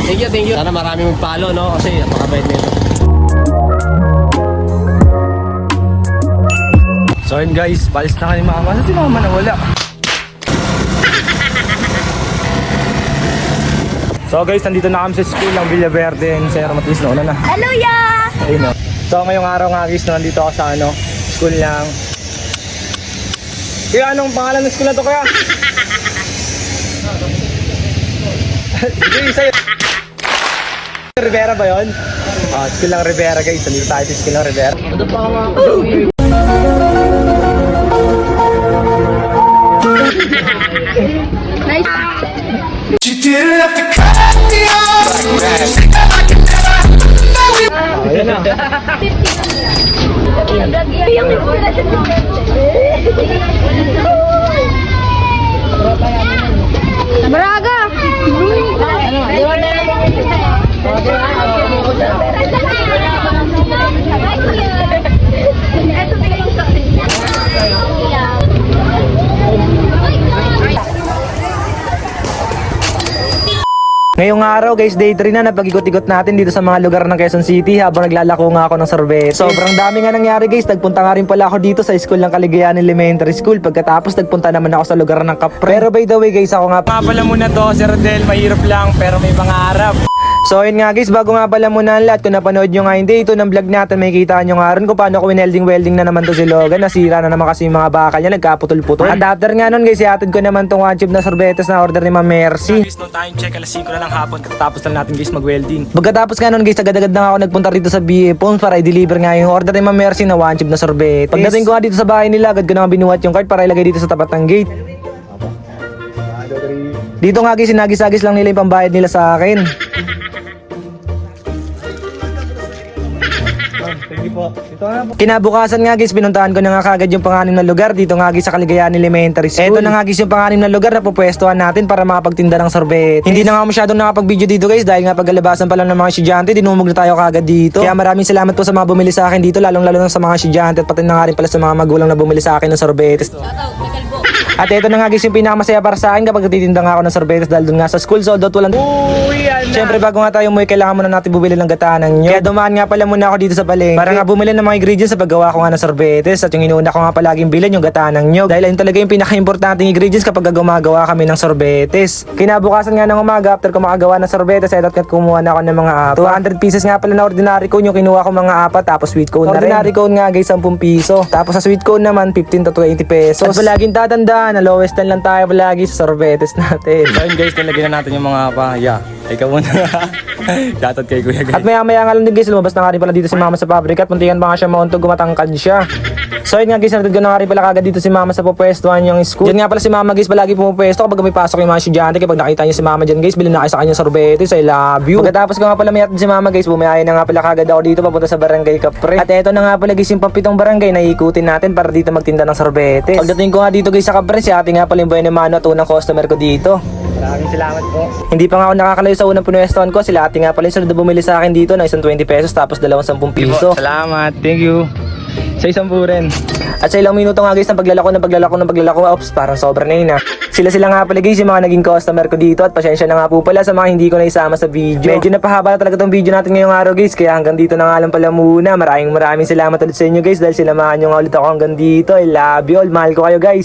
Thank you, thank you. Sana marami mag-follow, no? Kasi napakabait nito. So yun guys, palis na kami mama. Saan si mama nawala? So guys, nandito na kami sa school ng Villaverde and Sierra Matriz na una na. Hello, ya! Ayun o. So ngayong araw nga guys, nandito ako sa school ng... Kaya anong pangalan ng school na to kaya? Sige, sa'yo. Rivera ba yun? School ng Rivera guys. Nandito tayo sa school ng Rivera. Ano pa nga? Nice. Ayan na. Braga! Ngayong araw guys, day 3 na, napag-ikot-ikot natin dito sa mga lugar ng Quezon City habang naglalako nga ako ng sorbet. Sobrang dami nga nangyari guys, nagpunta nga rin pala ako dito sa school ng Caligayahan Elementary School. Pagkatapos nagpunta naman ako sa lugar ng Capre. Pero by the way guys, ako nga pala muna to, Sir Del, mahirap lang pero may pangarap. So yun nga guys, bago nga pala muna ang lahat, kung napanood nyo nga hindi ito ng vlog natin, makikita nyo nga rin kung paano ko welding na naman to si Logan. Nasira na naman kasi yung mga bakal niya, nagkaputol-putol. At after nga nun guys, iatid ko naman tong 1 tube na sorbetes na order ni Ma'am Mercy. Guys, nung time check, alas 5 na lang hapon, katapos lang natin guys mag-welding. Pagkatapos nga nun guys, agad-agad na ako nagpunta rito sa BA Phones para i-deliver nga yung order ni Ma'am Mercy na 1 tube na sorbetes. Pagdating ko nga dito sa bahay nila, agad ko na binuhat yung card para ilagay dito sa tapat ng gate. Dito nga guys, sinagis-agis lang nila yung pambayad nila sa akin. Kinabukasan nga guys, pinuntahan ko na nga kagad yung panganim na lugar dito nga guys sa Caligayahan Elementary School. Eto na nga guys yung panganim na lugar na pupwestuhan natin para makapagtinda ng sorbet. Hindi na nga masyadong nakapag-video dito guys dahil nga paglalabasan pa lang ng mga estudyante, dinumog na tayo kagad dito. Kaya maraming salamat po sa mga bumili sa akin dito, lalong-lalo na sa mga estudyante at pati na nga rin pala sa mga magulang na bumili sa akin ng sorbetes. At ito na nga guys yung pinakamasaya para sa akin kapag nagtitinda nga ako ng sorbetes dahil dun nga sa school sold out walang... Siyempre bago nga tayo umuwi, kailangan muna natin bumili ng gata ng nyog. Kaya dumaan nga pala muna ako dito sa palengke para nga bumili ng mga ingredients sa paggawa ko nga ng sorbetes. At yung inuuna ko nga palaging bilhin yung gata ng nyog dahil ayun talaga yung pinaka-importanting ingredients kapag gumagawa kami ng sorbetes. Kinabukasan nga ng umaga after ko makagawa ng sorbetes, eto at kumuha na ako ng mga 200 pieces nga pala na ordinary cone, yung kinuha ko mga 4 tapos sweet cone na rin. Ordinary cone nga guys 10 piso. Tapos sa sweet cone naman 15 to 20 pesos. At palaging tatandaan na lowest lang tayo palagi sa sorbetes natin. So yun guys, nilagyan na natin yung mga pahaya. Ikaw muna. Shoutout kay kuya guys. At maya-maya nga lang din guys, lumabas na nga rin pala dito si mama sa pabrika at muntikan pa nga siya mauntog, gumatangkad siya. So yun nga guys, natid ko na nga rin pala kagad dito si mama sa pupwestuhan yung school. Diyan nga pala si mama guys, palagi pumupwesto kapag may pasok yung mga estudyante. Kapag nakita niyo si mama dyan guys, bilhin na kayo sa kanya sorbetes, I love you. Pagkatapos ko nga pala mayatid si mama guys, bumiyaya na nga pala kagad ako dito papunta sa barangay Capre. At eto na nga pala guys yung pampitong barangay na iikutin natin para dito magtinda ng sorbetes. Pagdating ko nga dito guys sa Capre, si ate nga pala yung buhay ni Mano at unang customer ko dito. Maraming salamat po. Hindi pa nga ako nakakalayo sa unang pinuwestohan ko. Sila ate nga pala yung sunod na bumili sa akin dito na isang 20 pesos tapos dalawang 10 piso. Salamat. Thank you. Sa isang po rin. At sa ilang minuto nga guys ng paglalako. Oops, parang sobra na yun ah. Sila nga pala guys yung mga naging customer ko dito. At pasensya na nga po pala sa mga hindi ko na isama sa video. Medyo napahaba na talaga tong video natin ngayong araw guys. Kaya hanggang dito na nga lang pala muna. Maraming salamat ulit sa inyo guys dahil sinamahan nyo nga ulit ako hanggang dito. I love you all. Mahal ko kayo guys.